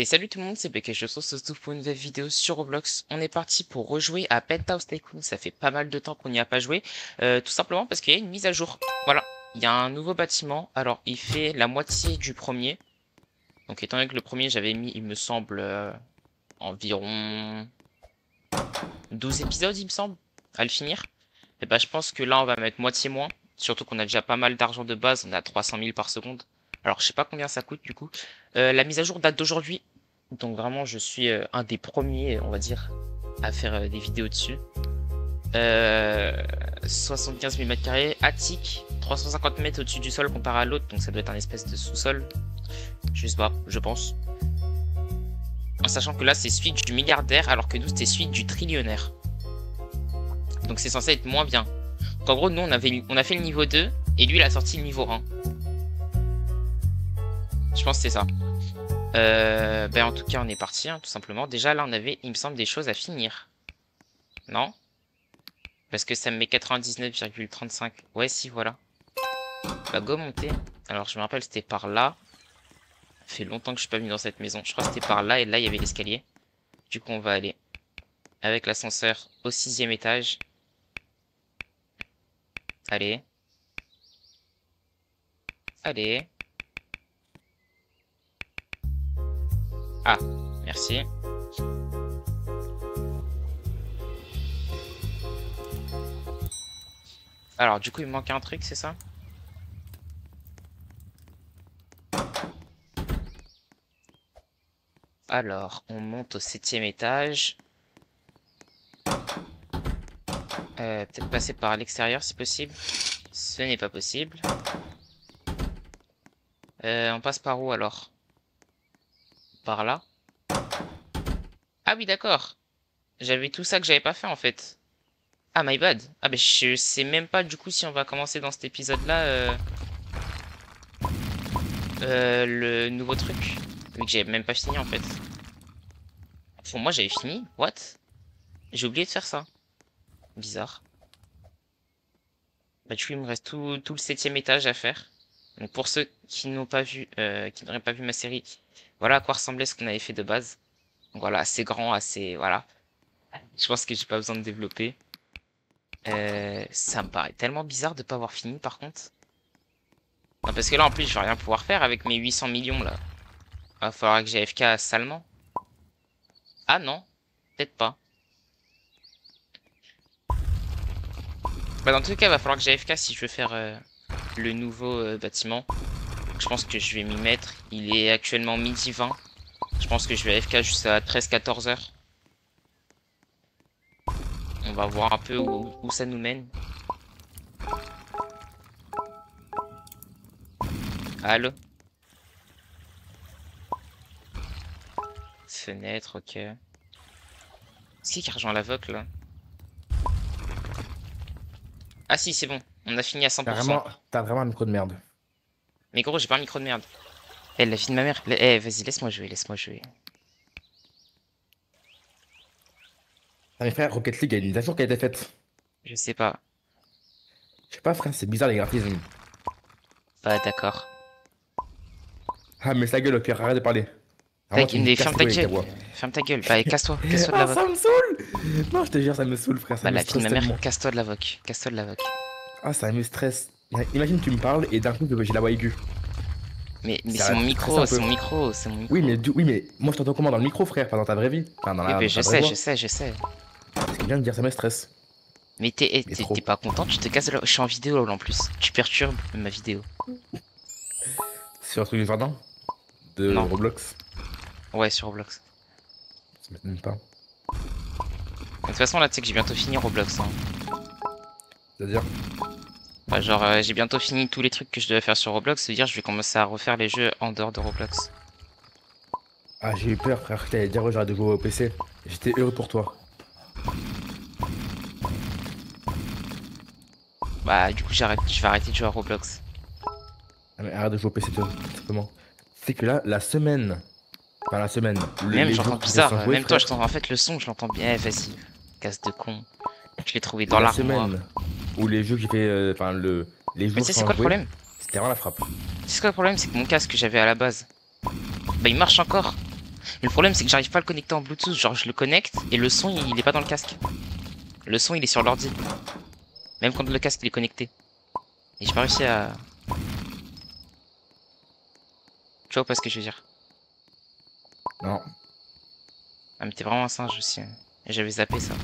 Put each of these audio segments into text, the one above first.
Et salut tout le monde, c'est BK, je se retrouve pour une nouvelle vidéo sur Roblox. On est parti pour rejouer à Penthouse Tycoon, ça fait pas mal de temps qu'on n'y a pas joué, tout simplement parce qu'il y a une mise à jour. Voilà, il y a un nouveau bâtiment, alors il fait la moitié du premier. Donc étant donné que le premier j'avais mis, il me semble, environ 12 épisodes il me semble, à le finir. Et bah je pense que là on va mettre moitié moins, surtout qu'on a déjà pas mal d'argent de base, on a 300 000 par seconde. Alors je sais pas combien ça coûte du coup. La mise à jour date d'aujourd'hui. Donc vraiment, je suis un des premiers, on va dire, à faire des vidéos dessus. 75 000 m², attique, 350 mètres au-dessus du sol comparé à l'autre, donc ça doit être un espèce de sous-sol. Je sais pas, je pense. En sachant que là, c'est celui du milliardaire, alors que nous, c'était celui du trillionnaire. Donc c'est censé être moins bien. Donc en gros, nous, on a fait le niveau 2, et lui, il a sorti le niveau 1. Je pense que c'est ça. Ben en tout cas on est parti hein, tout simplement. Déjà là on avait il me semble des choses à finir. Non? Parce que ça me met 99,35. Ouais si voilà. Bah go monter. Alors je me rappelle c'était par là. Ça fait longtemps que je suis pas venu dans cette maison. Je crois que c'était par là et là il y avait l'escalier. Du coup on va aller avec l'ascenseur au 6e étage. Allez. Allez. Ah, merci. Alors, du coup, il me manque un truc, c'est ça? Alors, on monte au 7e étage. Peut-être passer par l'extérieur, si possible. Ce n'est pas possible. On passe par où, alors? Par là? Ah oui, d'accord. J'avais tout ça que j'avais pas fait, en fait. Ah, my bad. Ah, bah, je sais même pas, du coup, si on va commencer dans cet épisode-là, le nouveau truc. Vu que j'avais même pas fini, en fait. Pour moi, j'avais fini. What? J'ai oublié de faire ça. Bizarre. Bah, du coup, il me reste tout le 7e étage à faire. Donc, pour ceux qui n'ont pas vu, qui n'auraient pas vu ma série, voilà à quoi ressemblait ce qu'on avait fait de base. Donc, voilà, assez grand, assez, voilà. Je pense que j'ai pas besoin de développer. Ça me paraît tellement bizarre de pas avoir fini, par contre. Non, parce que là, en plus, je vais rien pouvoir faire avec mes 800 millions, là. Va falloir que j'ai AFK salement. Ah non, peut-être pas. Bah, dans tous les cas, il va falloir que j'ai AFK si je veux faire le nouveau bâtiment. Je pense que je vais m'y mettre. Il est actuellement midi 20. Je pense que je vais AFK jusqu'à 13-14 heures. On va voir un peu où ça nous mène. Allô? Fenêtre, ok. Est-ce qui rejoint l'avoc là? Ah si, c'est bon. On a fini à 100%. T'as vraiment un micro de merde. Mais gros, j'ai pas un micro de merde. Eh, la fille de ma mère. Eh, vas-y, laisse-moi jouer, laisse-moi jouer. Ah, mes frères, Rocket League, il y a une mise à jour qui a été faite. Je sais pas. Je sais pas, frère, c'est bizarre les graphismes. Bah, d'accord. Ah, mais sa gueule, au pire, arrête de parler. Vraiment, tu me Ferme casses ta les couilles avec ta gueule. voix. Ferme ta gueule. Bah, casse-toi. Casse-toi de Ah, l'avoc. ça me saoule! Non, je te jure, ça me saoule, frère, ça Bah, me la fille de stresse ma mère, tellement. casse-toi de l'avoc. Casse-toi de l'avoc. Ah, ça me stresse. Imagine, tu me parles et d'un coup, j'ai la voix aiguë. Mais Ça c'est va mon te stresser micro, un c'est peu. mon micro, c'est mon Oui, micro. oui, mais moi, je t'entends comment dans le micro, frère, pas dans ta vraie vie. Enfin, Oui, mais dans je ta vraie sais, je voix. sais, je sais. Ce qu'il vient de dire, ça me stresse. Mais Et t'es trop. pas content, tu te casses de la... Je suis en vidéo là en plus. Tu perturbes ma vidéo. Sur un truc du jardin de Non. Roblox. Ouais, sur Roblox. Ça m'étonne pas. De toute façon, là, tu sais que j'ai bientôt fini Roblox. Hein. C'est-à-dire, Bah, genre, j'ai bientôt fini tous les trucs que je devais faire sur Roblox. C'est-à-dire, je vais commencer à refaire les jeux en dehors de Roblox. ah, j'ai eu peur, frère, que t'allais dire, ouais, j'arrête de jouer au PC. J'étais heureux pour toi. Bah, du coup, je vais arrêter de jouer à Roblox. Ah, mais arrête de jouer au PC, tout simplement. C'est que là, la semaine, enfin la semaine, Même, les j'entends jours qui restent bizarre. sans jouer, Même toi, frère, en fait, le son, je l'entends bien. Eh, vas-y. Casse de con. Je l'ai trouvé dans la l'armoire. semaine où les jeux que j'ai fait, enfin les Mais tu jours sais, c'est sans quoi le jouer, problème? c'était vraiment la frappe. Tu sais quoi le problème? C'est que mon casque que j'avais à la base, bah, il marche encore. Mais le problème, c'est que j'arrive pas à le connecter en Bluetooth. Genre, je le connecte et le son, il est pas dans le casque. Le son, il est sur l'ordi. Même quand le casque, il est connecté. Et j'ai pas réussi à... Tu vois pas ce que je veux dire? Non. Ah, mais t'es vraiment un singe aussi. Et j'avais zappé ça.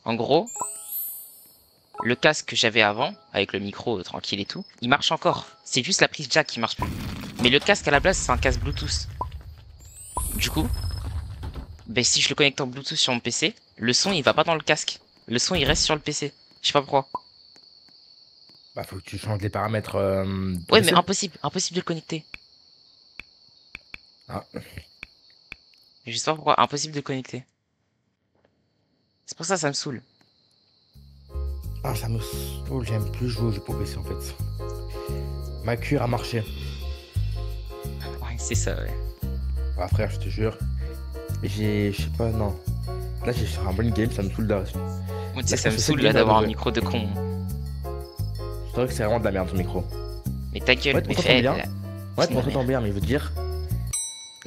En gros, le casque que j'avais avant, avec le micro tranquille et tout, il marche encore. C'est juste la prise jack qui marche plus. Mais le casque à la base, c'est un casque Bluetooth. Du coup, ben, si je le connecte en Bluetooth sur mon PC, le son il va pas dans le casque. Le son il reste sur le PC. Je sais pas pourquoi. Bah, faut que tu changes les paramètres de ton Ouais, mais PC. impossible de le connecter. Ah. Je sais pas pourquoi, impossible de le connecter. C'est pour ça que ça me saoule. Ah, ça me saoule, j'aime plus jouer aux jeux pour PC en fait. Ma cure a marché. Ouais, c'est ça, ouais. Ah, frère, je te jure. Je sais pas, non. Là, j'ai fait un bon game, ça me saoule là. Moi, tu sais, je ça pense me que saoule c'est là game, d'avoir un ouais. micro de con. C'est vrai que c'est vraiment de la merde ton micro. Mais ta gueule, Ouais, mais on t'entend fais. bien. Ouais, C'est on ma t'entend mère. bien, mais je veux dire.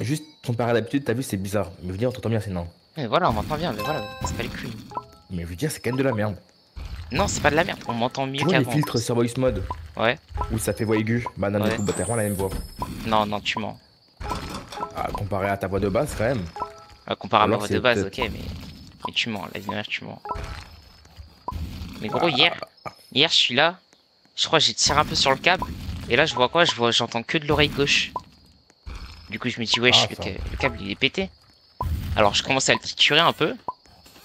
Juste comparé à d'habitude, t'as vu, c'est bizarre. Mais je veux dire, on t'entend bien, c'est non. Mais voilà, on m'entend bien, mais voilà, c'est pas les couilles. Mais je veux dire, c'est quand même de la merde. Non, c'est pas de la merde, on m'entend mieux Tu vois les qu'avant en filtres plus. sur voice mode Ouais, où ça fait voix aiguë? Bah non, du ouais. coup, bah t'as vraiment la même voix. Non, non, tu mens. Ah, comparé à ta voix de base, quand même. Comparé Ou à ma alors voix de c'est base, peut-être. ok, mais tu mens, la vie tu mens. Mais gros, Bah, hier, je suis là, je crois que j'ai tiré un peu sur le câble, et là, je vois quoi? J'entends que de l'oreille gauche. Du coup, je me dis, wesh, ah, ça. le câble, il est pété. Alors, je commence à le triturer un peu,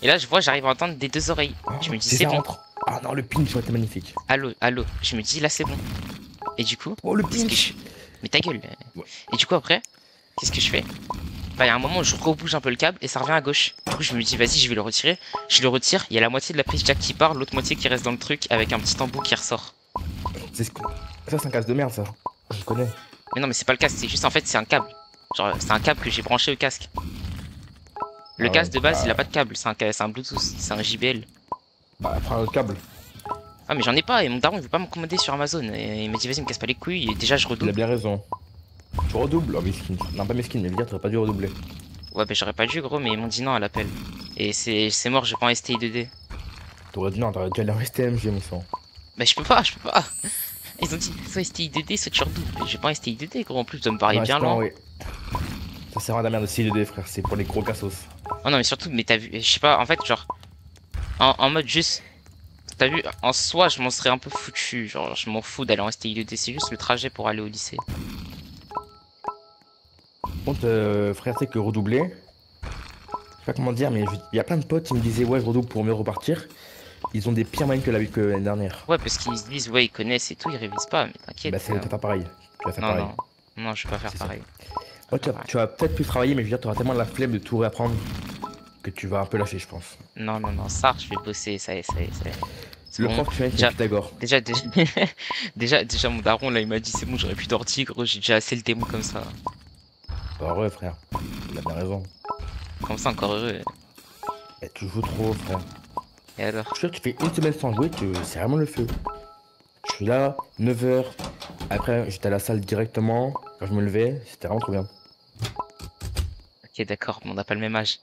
et là, je vois, j'arrive à entendre des deux oreilles. Oh, Je me dis, c'est c'est ça bon. rentre. Ah non, le pinch aurait été magnifique. Allô, allô. Je me dis, là, c'est bon. Et du coup, Oh, le qu'est-ce que pinch. je... Mais ta gueule. Ouais. Et du coup, après, qu'est-ce que je fais? Bah, il y a un moment où je rebouge un peu le câble et ça revient à gauche. Du coup, je me dis, vas-y, je vais le retirer. Je le retire, il y a la moitié de la prise jack qui part, l'autre moitié qui reste dans le truc avec un petit embout qui ressort. C'est ce que- Ça, c'est un casse de merde, ça. Je connais. Mais non, mais c'est pas le casque, c'est juste en fait, c'est un câble. Genre, c'est un câble que j'ai branché au casque. Le Ah ouais, casque de base, il a bah, pas de câble, c'est un Bluetooth, c'est un JBL. bah, prends le câble. Ah, mais j'en ai pas et mon daron il veut pas me commander sur Amazon. Et il m'a dit, vas-y, me casse pas les couilles. Et déjà, je Il a redouble. bien raison. Tu redoubles? Oh, mesquine. Non, pas mesquine, mais je veux dire, t'aurais pas dû redoubler. Ouais, bah, j'aurais pas dû, gros, mais ils m'ont dit non à l'appel. Et c'est mort, j'ai pas en STI 2D. Non, t'aurais dû aller en STMG, mon sang. Bah, je peux pas, je peux pas. Ils ont dit soit STI 2D, soit tu redoubles. Mais j'ai pas en STI 2D, gros, en plus, ça me paraît Non, bien STM, loin. oui. Ça sert à de la merde aussi, les deux, frère. C'est pour les gros cassos. Oh non, mais surtout, mais t'as vu, je sais pas, en fait, genre, en mode juste, t'as vu, en soi, je m'en serais un peu foutu. Genre, je m'en fous d'aller en STI 2D, c'est juste le trajet pour aller au lycée. Par contre, frère, tu sais que redoubler, je sais pas comment dire, mais il y a plein de potes qui me disaient, ouais, je redouble pour mieux repartir. Ils ont des pires moyens que l'année dernière. Ouais, parce qu'ils se disent, ouais, ils connaissent et tout, ils révisent pas, mais t'inquiète. Bah, c'est pas pareil. Tu vas faire Non, pareil. non, non, je vais pas faire C'est ça. pareil. Ouais, Faire pareil. tu vas peut-être plus travailler, mais je veux dire, tu auras tellement la flemme de tout réapprendre que tu vas un peu lâcher, je pense. Non, non, non, ça, je vais bosser, ça y est, ça y est, ça y est. C'est Le bon. prof, tu vois, c'est Déjà, Pythagore. déjà, mon daron, là, il m'a dit, c'est bon, j'aurais plus d'ordi, gros, j'ai déjà assez le démon comme ça. Bah ouais, frère. Il a bien raison. Comme ça, encore heureux. Et tu joues trop, frère. Et alors? Je suis sûr que tu fais une semaine sans jouer, c'est vraiment le feu. Je suis là, 9 h. Après, j'étais à la salle directement. Quand je me levais, c'était vraiment trop bien. Ok, d'accord, mais on n'a pas le même âge.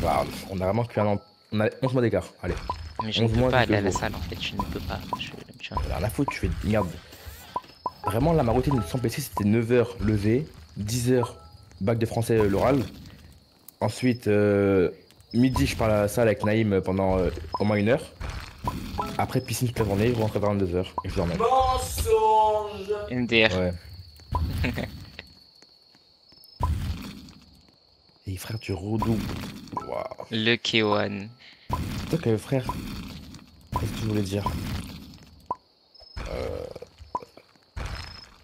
Bah, on a vraiment qu'un an. On a 11 mois d'écart. Allez. Mais je ne 11 peux mois, pas aller à quelques la jours. salle, en fait, je ne peux pas. Tu vois. Rien à foutre, tu fais. Merde. Vraiment, là, ma routine sans PC, c'était 9 h levé, 10 h bac de français l'oral. Ensuite, midi, je pars à la salle avec Naïm pendant au moins 1 h. Après, piscine toute la journée, je rentre à 22 h et je dormais. Mensonge. MDR. Ouais. Et frère, tu redoubles. Waouh. Le K1. Toi que frère, qu'est-ce que je voulais dire?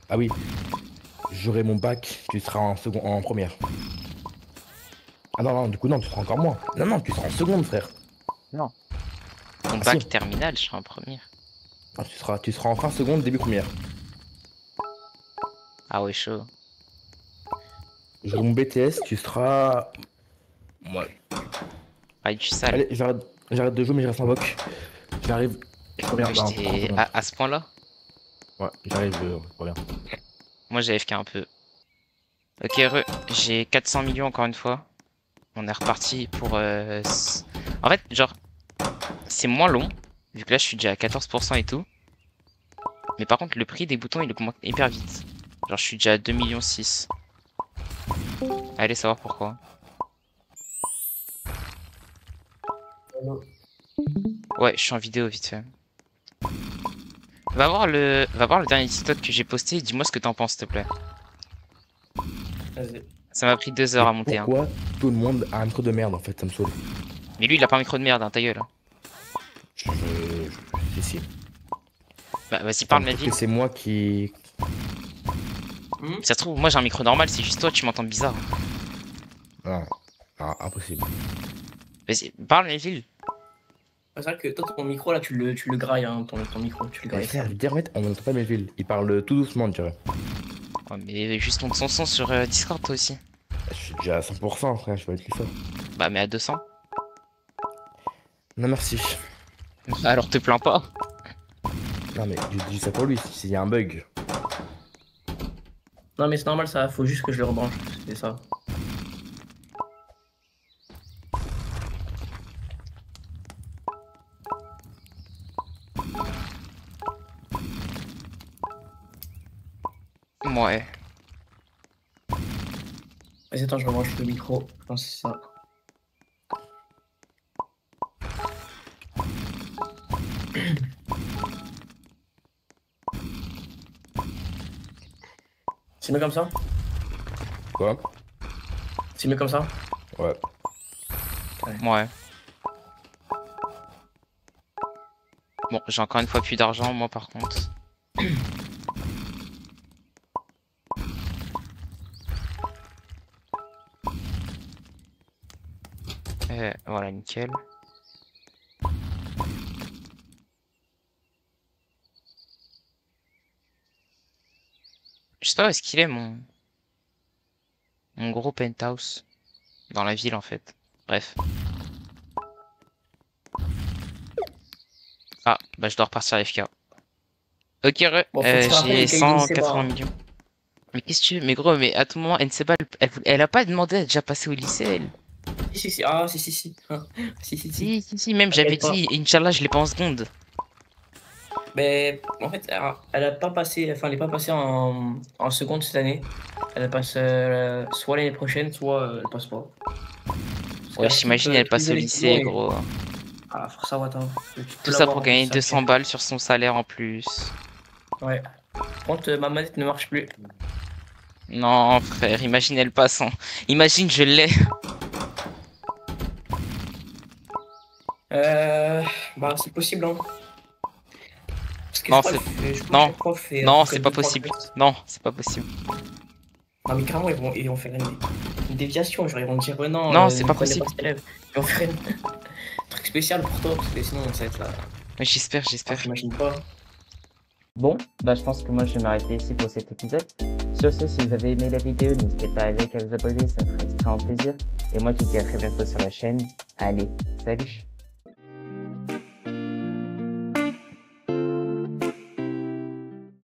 Ah oui, j'aurai mon bac, tu seras en seconde, en première. Ah non, non, du coup non, tu seras encore moins. Non, non, tu seras en seconde, frère. Non. Mon Ah, bac si. terminal, je serai en première. Ah, tu seras en fin seconde, début première. Ah ouais, chaud. J'aurai mon BTS, tu seras... Ouais. Ah, du sale. Allez, j'arrête de jouer, mais je reste en voc. J'arrive, je reviens. Ouais, Non, j'étais 30 secondes. à ce point-là. Ouais, j'arrive, je reviens. Moi j'ai AFK un peu. Ok, j'ai 400 millions encore une fois. On est reparti pour... En fait, genre, c'est moins long, vu que là je suis déjà à 14% et tout. Mais par contre, le prix des boutons, il augmente hyper vite. Genre, je suis déjà à 2,6 millions. Allez savoir pourquoi. Ouais, je suis en vidéo vite fait. Va voir le dernier TikTok que j'ai posté et dis-moi ce que t'en penses, s'il te plaît. Vas-y. Ça m'a pris 2 heures Et à monter. Hein. pourquoi tout le monde a un micro de merde en fait, ça me saoule. Mais lui, il a pas un micro de merde, hein, ta gueule. Hein. Si. Bah, vas-y, parle, ma vie. Que c'est moi qui. Si ça se trouve, moi j'ai un micro normal, c'est juste toi, tu m'entends bizarre. Ah, impossible. Vas-y, parle, Melville. C'est vrai que toi, ton micro, là, tu le grailles, hein, ton micro, tu le Mais grailles. frère, dire, en fait, on n'entend pas Melville. Il parle tout doucement, tu vois. Ouais, mais juste monte son son sur Discord, toi aussi. Je suis déjà à 100%, frère, je vais être plus fort. Bah, mais à 200. Non, merci. Alors te plains pas. Non, mais je dis ça pour lui, s'il y a un bug. Non, mais c'est normal, ça, faut juste que je le rebranche, c'est ça. Ouais. Vas-y, attends, je rebranche le micro, je pense que c'est ça. C'est mieux comme ça? Quoi? C'est mieux comme ça? Ouais. Ouais. Bon, j'ai encore une fois plus d'argent, moi par contre. Voilà, nickel. Je sais pas où est-ce qu'il est mon gros penthouse. Dans la ville en fait. Bref. Ah, bah je dois repartir à FK. Ok, Bon, faut que tu te rappelles j'ai qu'il y a une 180 millions. Mais qu'est-ce que tu veux? Mais gros, mais à tout moment, Nseba, elle a pas demandé à déjà passer au lycée, elle. Si, ah, si. Hein. Si, même j'avais T'inquiète pas. dit, Inch'Allah, je l'ai pas en seconde. Mais en fait, elle a pas passé, enfin, elle est pas passée en seconde cette année. Elle passe soit l'année prochaine, soit elle passe pas. Parce Ouais, qu'elle j'imagine, coupe elle tous les passe au élections lycée, et- gros. Ah, faut ça, attends. Tu peux Tout ça l'avoir pour en gagner plus, ça, 200 balles sur son salaire en plus. Ouais. Par contre, ma manette ne marche plus. Non, frère, imagine elle passe en... Imagine, je l'ai. Bah, c'est possible, hein. Parce que Non, je crois c'est... que je crois que Non, chaque prof est non, à peu près c'est pas 2-3 possible. classes. Non, c'est pas possible. Non, mais carrément, ils vont faire une déviation. Genre, ils vont dire, ouais, non, Non, c'est ne pas prenez possible. pas cet élève. Ils vont faire un truc spécial pour toi, parce que sinon, ça va être là. Mais j'espère. J'imagine pas. Bon, bah je pense que moi je vais m'arrêter ici pour cet épisode. Sur ce, si vous avez aimé la vidéo, n'hésitez pas à liker, à vous abonner, ça me ferait extrêmement plaisir. Et moi je vous dis à très bientôt sur la chaîne. Allez, salut!